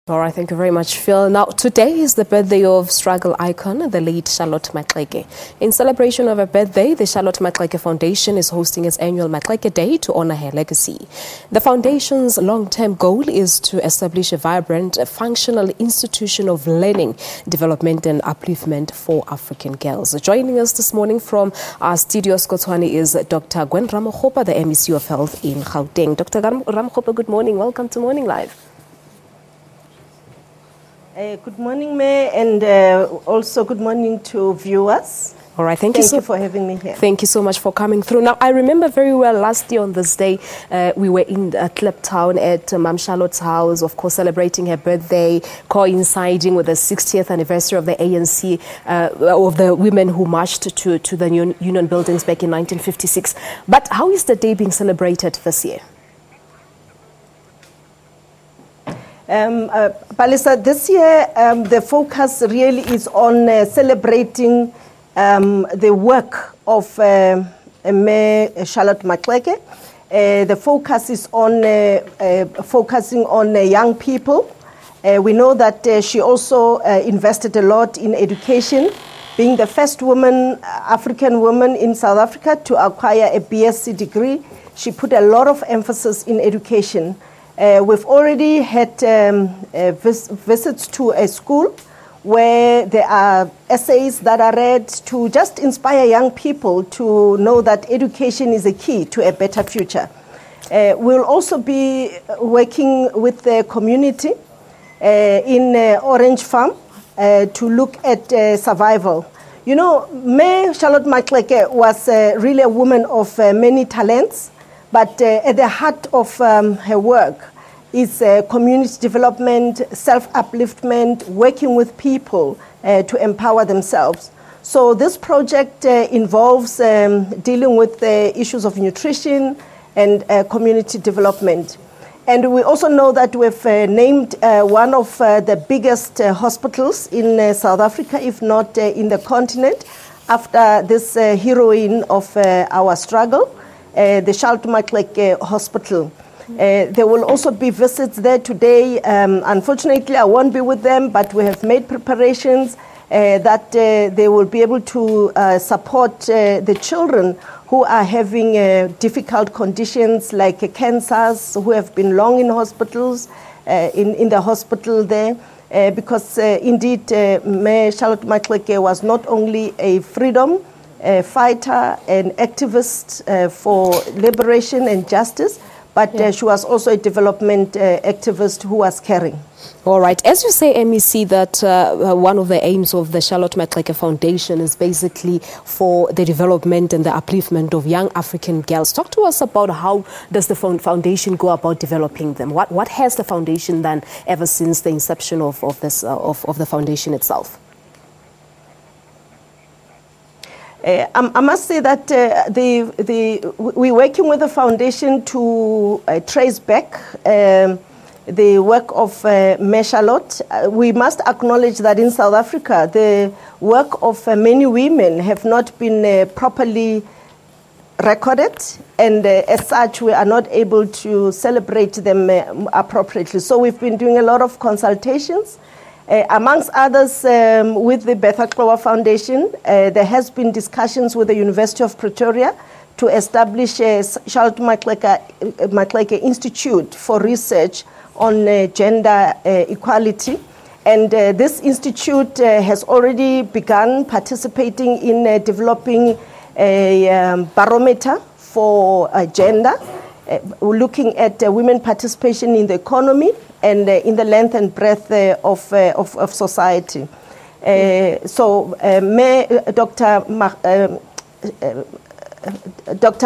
All right, thank you very much, Phil. Now, today is the birthday of struggle icon, the late Charlotte Maxeke. In celebration of her birthday, the Charlotte Maxeke Foundation is hosting its annual Maxeke Day to honor her legacy. The foundation's long-term goal is to establish a vibrant, functional institution of learning, development and upliftment for African girls. Joining us this morning from our studio, Skotshwane, is Dr. Gwen Ramokgopa, the MEC of Health in Gauteng. Dr. Ramokgopa, good morning. Welcome to Morning Live. Good morning, May, and also good morning to viewers. All right, thank you for having me here. Thank you so much for coming through. Now, I remember very well last year on this day, we were in Kliptown at Mam Charlotte's house, of course, celebrating her birthday, coinciding with the 60th anniversary of the ANC, of the women who marched to the union buildings back in 1956. But how is the day being celebrated this year? Palisa, this year the focus really is on celebrating the work of Mayor Charlotte Maxeke. The focus is on focusing on young people. We know that she also invested a lot in education, being the first woman, African woman in South Africa to acquire a BSc degree. She put a lot of emphasis in education. We've already had visits to a school where there are essays that are read to just inspire young people to know that education is a key to a better future. We'll also be working with the community in Orange Farm to look at survival. You know, Mayor Charlotte Maxeke was really a woman of many talents. But at the heart of her work is community development, self-upliftment, working with people to empower themselves. So this project involves dealing with the issues of nutrition and community development. And we also know that we've named one of the biggest hospitals in South Africa, if not in the continent, after this heroine of our struggle. The Charlotte Maxeke Hospital. There will also be visits there today. Unfortunately, I won't be with them, but we have made preparations that they will be able to support the children who are having difficult conditions like cancers, who have been long in hospitals, in the hospital there. Because indeed, Mayor Charlotte Maxeke was not only a freedom fighter and activist for liberation and justice, but she was also a development activist who was caring. All right. As you say, MEC, that one of the aims of the Charlotte Maxeke Foundation is basically for the development and the upliftment of young African girls. Talk to us about how does the foundation go about developing them? What has the foundation done ever since the inception of the foundation itself? I must say that we're working with the foundation to trace back the work of Mayor Charlotte. We must acknowledge that in South Africa, the work of many women have not been properly recorded, and as such, we are not able to celebrate them appropriately. So we've been doing a lot of consultations. Amongst others, with the Bertha Klowa Foundation, there has been discussions with the University of Pretoria to establish a Charlotte Maxeke Institute for Research on Gender Equality. And this institute has already begun participating in developing a barometer for gender, looking at women participation in the economy and in the length and breadth of society. So Dr.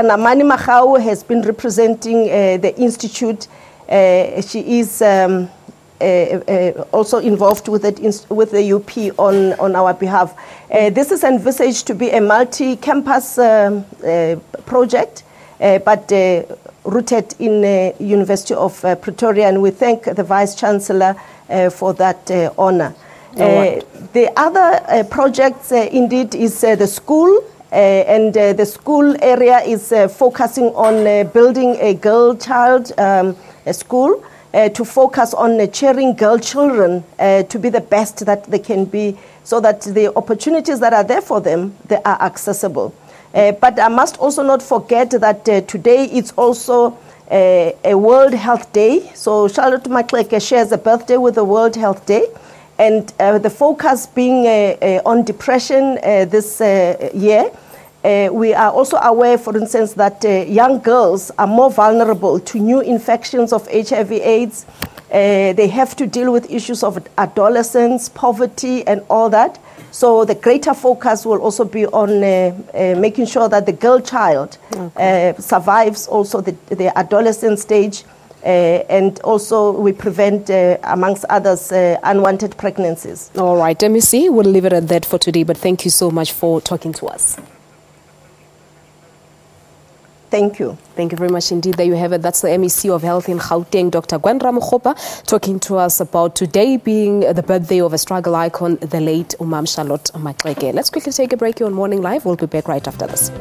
Namani Magau has been representing the institute. She is also involved with the UP on our behalf. This is envisaged to be a multi-campus project, but rooted in the University of Pretoria, and we thank the Vice-Chancellor for that honor. The other project indeed is the school, and the school area is focusing on building a girl-child school to focus on cheering girl children to be the best that they can be, so that the opportunities that are there for them, they are accessible. But I must also not forget that today it's also a World Health Day. So Charlotte Maxeke shares a birthday with the World Health Day. And the focus being on depression this year, we are also aware, for instance, that young girls are more vulnerable to new infections of HIV/AIDS. They have to deal with issues of adolescence, poverty, and all that. So the greater focus will also be on making sure that the girl child survives also the adolescent stage, and also we prevent, amongst others, unwanted pregnancies. All right, MEC, we'll leave it at that for today, but thank you so much for talking to us. Thank you. Thank you very much indeed. There you have it. That's the MEC of Health in Gauteng, Dr. Gwendra Mokgopa, talking to us about today being the birthday of a struggle icon, the late Charlotte Maxeke. Let's quickly take a break here on Morning Live. We'll be back right after this.